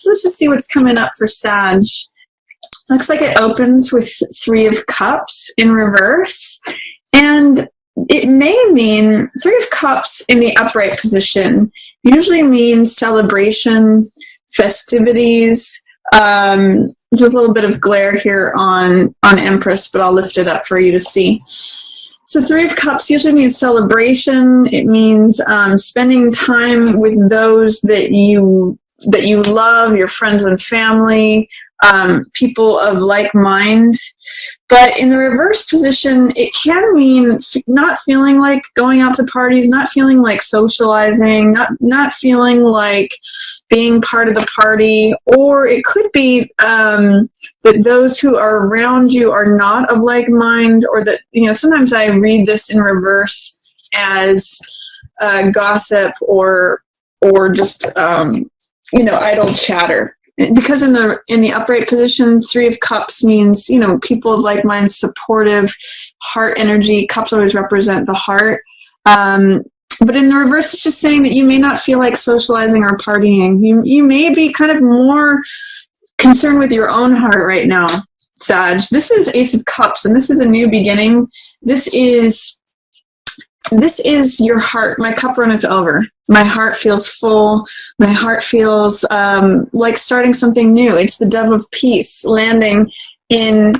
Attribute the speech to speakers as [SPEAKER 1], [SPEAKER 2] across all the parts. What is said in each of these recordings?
[SPEAKER 1] So let's just see what's coming up for Sag. Looks like it opens with Three of Cups in reverse. And it may mean Three of Cups in the upright position usually means celebration, festivities. Just a little bit of glare here on Empress, but I'll lift it up for you to see. So Three of Cups usually means celebration. It means spending time with those that you love, your friends and family, people of like mind. But in the reverse position, it can mean not feeling like going out to parties, not feeling like socializing, not feeling like being part of the party. Or it could be that those who are around you are not of like mind, or that, sometimes I read this in reverse as gossip or just idle chatter. Because in the upright position, Three of Cups means, people of like mind, supportive, heart energy. Cups always represent the heart. But in the reverse, it's just saying that you may not feel like socializing or partying. You may be kind of more concerned with your own heart right now, Sag. This is Ace of Cups, and this is a new beginning. This is your heart. My cup runneth over. My heart feels full. My heart feels like starting something new. It's the dove of peace landing in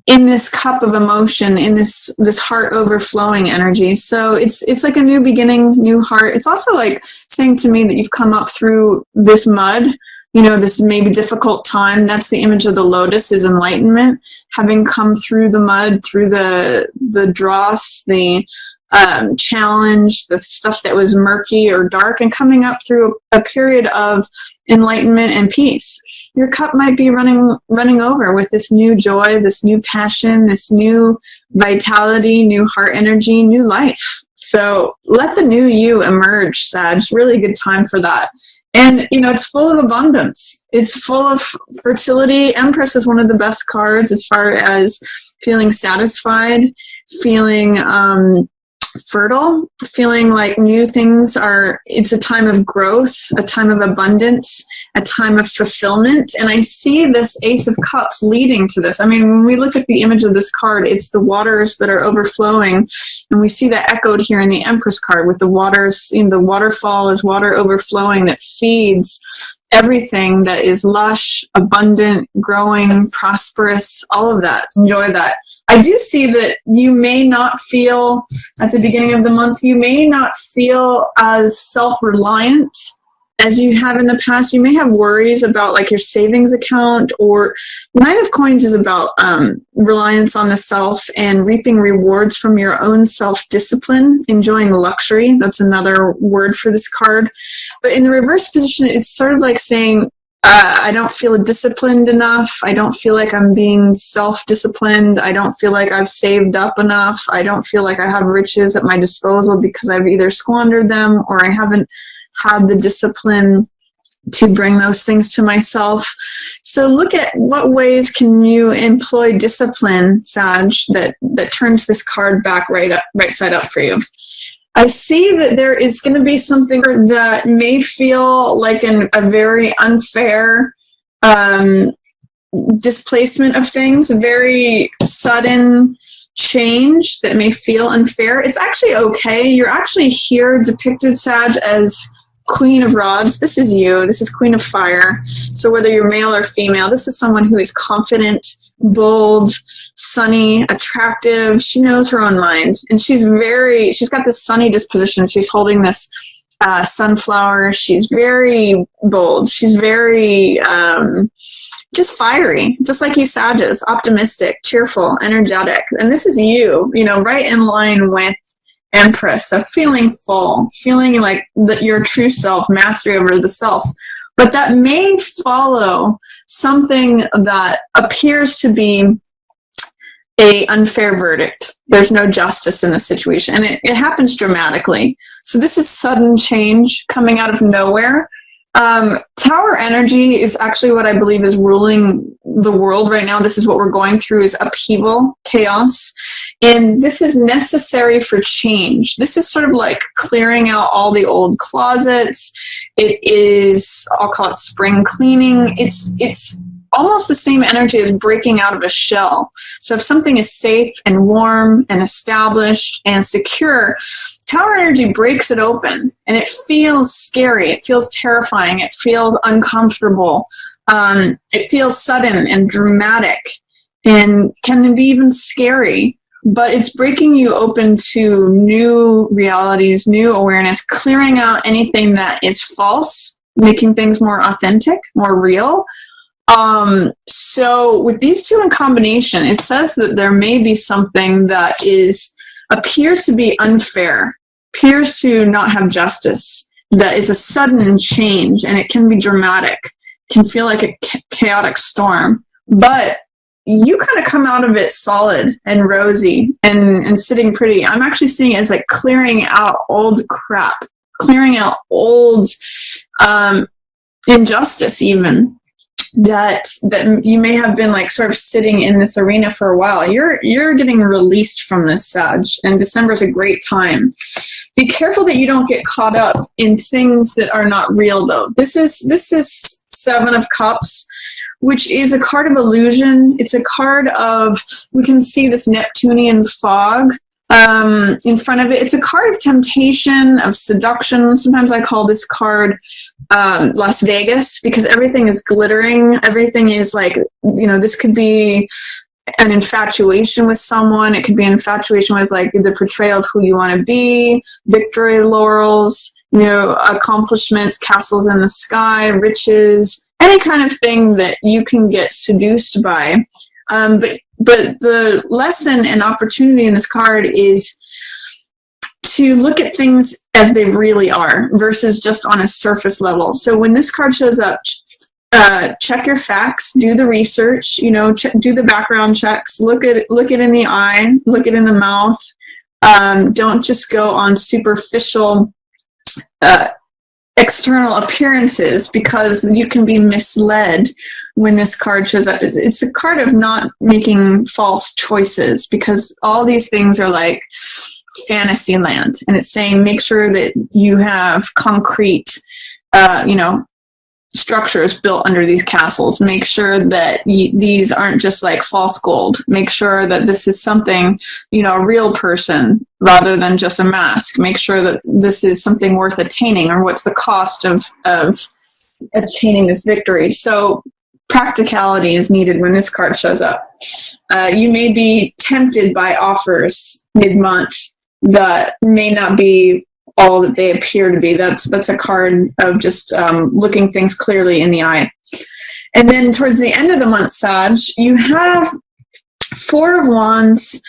[SPEAKER 1] this cup of emotion, in this heart overflowing energy. So it's like a new beginning, new heart. It's also like saying to me that you've come up through this mud, this maybe difficult time. That's the image of the lotus, is enlightenment, having come through the mud, through the dross, the challenge, the stuff that was murky or dark, and coming up through a period of enlightenment and peace. Your cup might be running over with this new joy, this new passion, this new vitality, new heart energy, new life. So let the new you emerge, Sag. Really good time for that. And, it's full of abundance. It's full of fertility. Empress is one of the best cards as far as feeling satisfied, feeling fertile, feeling like new things it's a time of growth, a time of abundance, a time of fulfillment. And I see this Ace of Cups leading to this. I mean, when we look at the image of this card, it's the waters that are overflowing. And we see that echoed here in the Empress card with the waters. The waterfall is water overflowing that feeds everything that is lush, abundant, growing, prosperous, all of that. Enjoy that. I do see that you may not feel, at the beginning of the month, you may not feel as self-reliant as you have in the past. You may have worries about like your savings account, or Nine of Coins is about reliance on the self and reaping rewards from your own self-discipline, enjoying luxury. That's another word for this card. But in the reverse position, it's sort of like saying, I don't feel disciplined enough. I don't feel like I'm being self-disciplined. I don't feel like I've saved up enough. I don't feel like I have riches at my disposal because I've either squandered them or I haven't had the discipline to bring those things to myself. So look at what ways can you employ discipline, Sag, that turns this card back right side up for you. I see that there is going to be something that may feel like a very unfair displacement of things, a very sudden change that may feel unfair. It's actually okay. You're actually here depicted, Sag, as Queen of Rods. This is you. This is Queen of Fire. So whether you're male or female, this is someone who is confident, bold, sunny, attractive. She knows her own mind, and she's got this sunny disposition. She's holding this sunflower. She's very bold. She's very just fiery, just like you, Sages, optimistic, cheerful, energetic. And this is you, right in line with Empress, so feeling full, feeling like your true self, mastery over the self. But that may follow something that appears to be a unfair verdict. There's no justice in the situation, and it happens dramatically. So this is sudden change coming out of nowhere. Tower energy is actually what I believe is ruling the world right now. This is what we're going through, is upheaval, chaos. And this is necessary for change. This is sort of like clearing out all the old closets. It is, I'll call it spring cleaning. It's almost the same energy as breaking out of a shell. So if something is safe and warm and established and secure, Tower energy breaks it open, and it feels scary. It feels terrifying. It feels uncomfortable. It feels sudden and dramatic and can be even scary. But it's breaking you open to new realities, new awareness, clearing out anything that is false, making things more authentic, more real. So with these two in combination, it says that there may be something that appears to be unfair, appears to not have justice, that is a sudden change, and it can be dramatic, can feel like a chaotic storm. But you kind of come out of it solid and rosy and sitting pretty. I'm actually seeing it as like clearing out old crap, clearing out old injustice even. That you may have been like sort of sitting in this arena for a while. You're getting released from this, Sag, and December is a great time. Be careful that you don't get caught up in things that are not real, though. This is Seven of Cups, which is a card of illusion. It's a card of, we can see this Neptunian fog in front of it. It's a card of temptation, of seduction. Sometimes I call this card Las Vegas, because everything is glittering. Everything is like, this could be an infatuation with someone. It could be an infatuation with like the portrayal of who you want to be, victory laurels, accomplishments, castles in the sky, riches, any kind of thing that you can get seduced by. But the lesson and opportunity in this card is to look at things as they really are versus just on a surface level. So when this card shows up, check your facts, do the research, do the background checks, look it in the eye, look it in the mouth. Don't just go on superficial external appearances, because you can be misled when this card shows up. It's a card of not making false choices, because all these things are like fantasy land, and it's saying make sure that you have concrete structures built under these castles. Make sure that these aren't just like false gold. Make sure that this is something, a real person rather than just a mask. Make sure that this is something worth attaining, or what's the cost of attaining this victory. So practicality is needed when this card shows up. You may be tempted by offers mid-month that may not be all that they appear to be. That's a card of just looking things clearly in the eye. And then towards the end of the month, Sag, you have Four of Wands,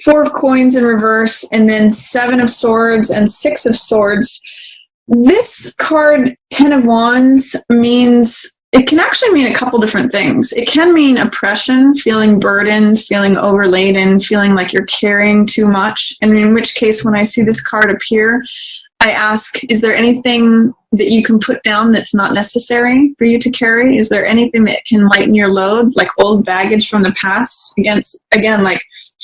[SPEAKER 1] Four of Coins in reverse, and then Seven of Swords and Six of Swords. This card, Ten of Wands, means, it can actually mean a couple different things. It can mean oppression, feeling burdened, feeling overladen, feeling like you're carrying too much. And in which case, when I see this card appear, I ask, is there anything that you can put down that's not necessary for you to carry? Is there anything that can lighten your load, like old baggage from the past? Again, like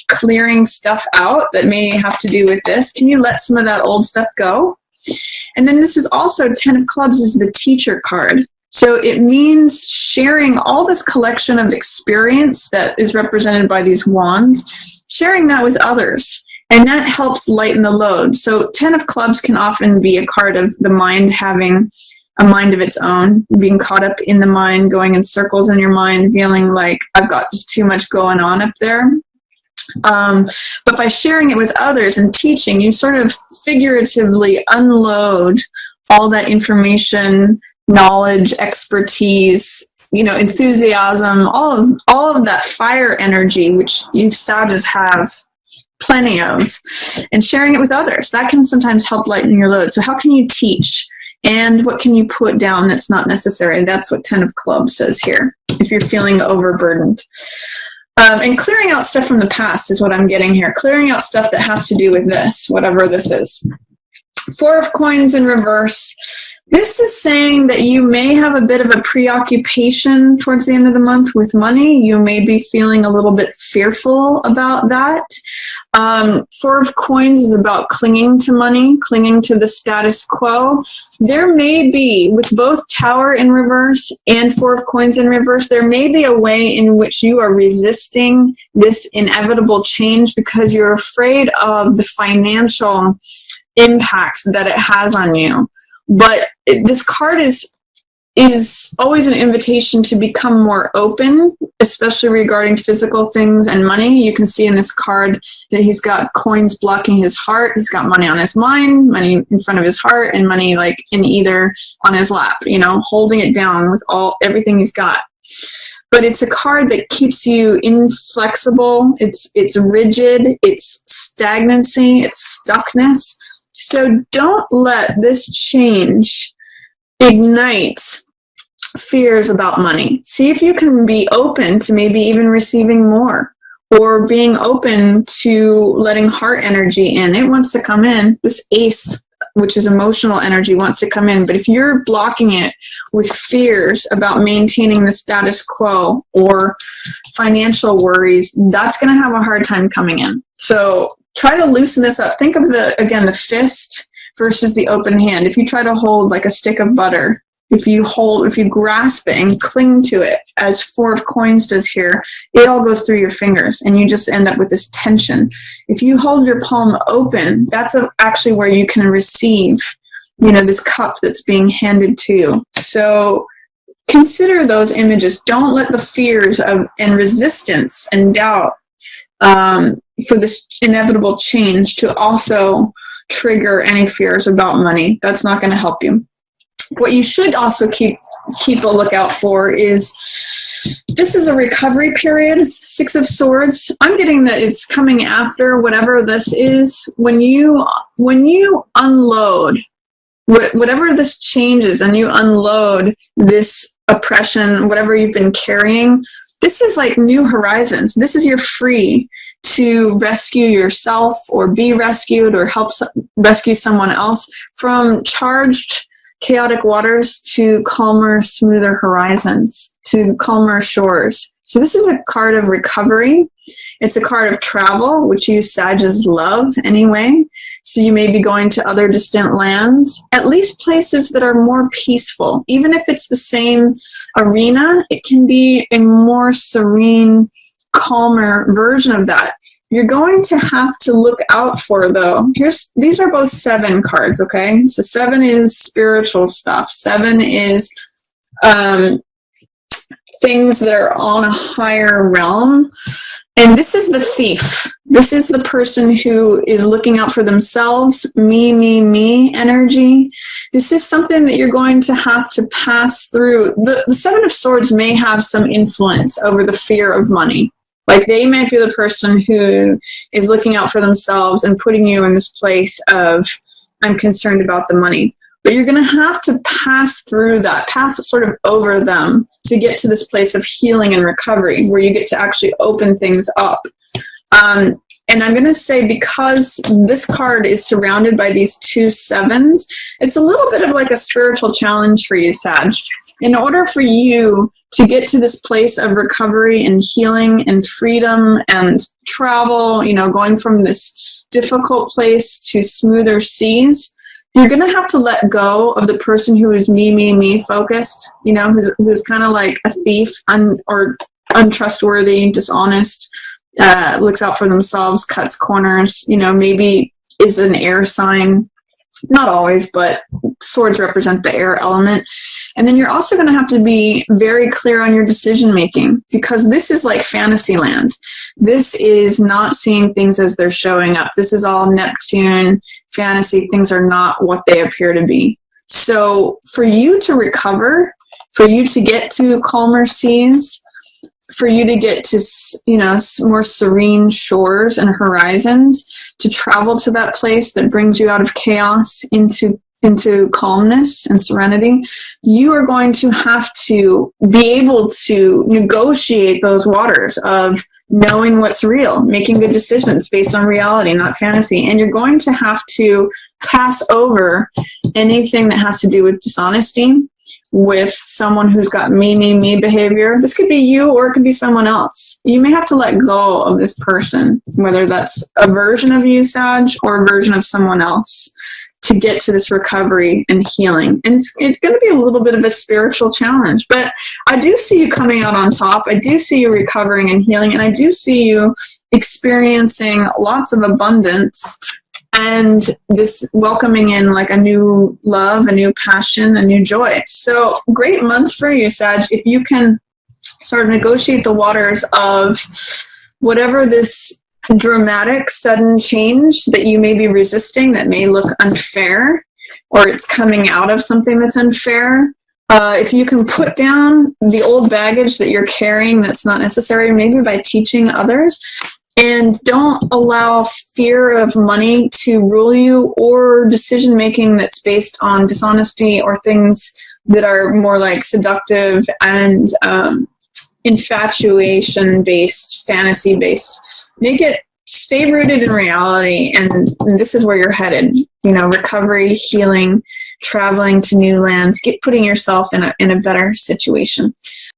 [SPEAKER 1] clearing stuff out that may have to do with this. Can you let some of that old stuff go? And then this is also, Ten of Clubs is the teacher card. So it means sharing all this collection of experience that is represented by these wands, sharing that with others, and that helps lighten the load. So Ten of Clubs can often be a card of the mind having a mind of its own, being caught up in the mind, going in circles in your mind, feeling like I've got just too much going on up there. But by sharing it with others and teaching, you sort of figuratively unload all that information, knowledge, expertise, enthusiasm, all of that fire energy, which you Sages have plenty of, and sharing it with others. That can sometimes help lighten your load. So how can you teach? And what can you put down that's not necessary? That's what Ten of Clubs says here, if you're feeling overburdened. And clearing out stuff from the past is what I'm getting here. Clearing out stuff that has to do with this, whatever this is. Four of Coins in reverse. This is saying that you may have a bit of a preoccupation towards the end of the month with money. You may be feeling a little bit fearful about that. Four of Coins is about clinging to money, clinging to the status quo. There may be, with both Tower in reverse and Four of Coins in reverse, there may be a way in which you are resisting this inevitable change because you're afraid of the financial impact that it has on you. But this card is always an invitation to become more open, especially regarding physical things and money. You can see in this card that he's got coins blocking his heart. He's got money on his mind, money in front of his heart, and money like in either on his lap, you know, holding it down with everything he's got. But it's a card that keeps you inflexible. It's rigid. It's stagnancy. It's stuckness. So don't let this change ignite fears about money. See if you can be open to maybe even receiving more, or being open to letting heart energy in. It wants to come in. This Ace, which is emotional energy, wants to come in. But if you're blocking it with fears about maintaining the status quo or financial worries, that's going to have a hard time coming in. So try to loosen this up. Think of the fist versus the open hand. If you try to hold like a stick of butter, if you grasp it and cling to it, as Four of Coins does here, it all goes through your fingers and you just end up with this tension. If you hold your palm open, that's actually where you can receive, you know, this cup that's being handed to you. So consider those images. Don't let the fears and resistance and doubt for this inevitable change to also trigger any fears about money. That's not going to help you. What you should also keep a lookout for is, this is a recovery period. Six of Swords. I'm getting that it's coming after whatever this is. When you unload whatever this changes and you unload this oppression, whatever you've been carrying, this is like new horizons. This is you're free to rescue yourself or be rescued or help rescue someone else from charged chaotic waters to calmer, smoother horizons, to calmer shores. So this is a card of recovery. It's a card of travel, which you Sages love anyway. So you may be going to other distant lands, at least places that are more peaceful. Even if it's the same arena, it can be a more serene, calmer version of that. You're going to have to look out for, though. These are both 7 cards, okay? So 7 is spiritual stuff. 7 is things that are on a higher realm. And this is the thief. This is the person who is looking out for themselves, me energy. This is something that you're going to have to pass through. The 7 of Swords may have some influence over the fear of money. Like they might be the person who is looking out for themselves and putting you in this place of, I'm concerned about the money. But you're going to have to pass through that, pass sort of over them to get to this place of healing and recovery where you get to actually open things up. And I'm going to say, because this card is surrounded by these 2 sevens, it's a little bit of like a spiritual challenge for you, Sag. In order for you to get to this place of recovery and healing and freedom and travel, you know, going from this difficult place to smoother seas, you're going to have to let go of the person who is me focused, you know, who's kind of like a thief or untrustworthy, dishonest, looks out for themselves, cuts corners, you know, maybe is an air sign. Not always, but swords represent the air element. And then you're also going to have to be very clear on your decision making, because this is like fantasy land. This is not seeing things as they're showing up. This is all Neptune fantasy. Things are not what they appear to be. So for you to recover, for you to get to calmer seas, for you to get to, you know, more serene shores and horizons, to travel to that place that brings you out of chaos into into calmness and serenity, you are going to have to be able to negotiate those waters of knowing what's real, making good decisions based on reality, not fantasy. And you're going to have to pass over anything that has to do with dishonesty with someone who's got me behavior. This could be you or it could be someone else. You may have to let go of this person, whether that's a version of you, Sag, or a version of someone else, to get to this recovery and healing. And it's going to be a little bit of a spiritual challenge, but I do see you coming out on top. I do see you recovering and healing, and I do see you experiencing lots of abundance and this welcoming in like a new love, a new passion, a new joy. So great month for you, Sag. If you can sort of negotiate the waters of whatever this dramatic sudden change that you may be resisting, that may look unfair, or it's coming out of something that's unfair. If you can put down the old baggage that you're carrying that's not necessary, maybe by teaching others, and don't allow fear of money to rule you, or decision making that's based on dishonesty or things that are more like seductive and infatuation based, fantasy based. Stay rooted in reality, and this is where you're headed. Recovery, healing, traveling to new lands, putting yourself in a better situation.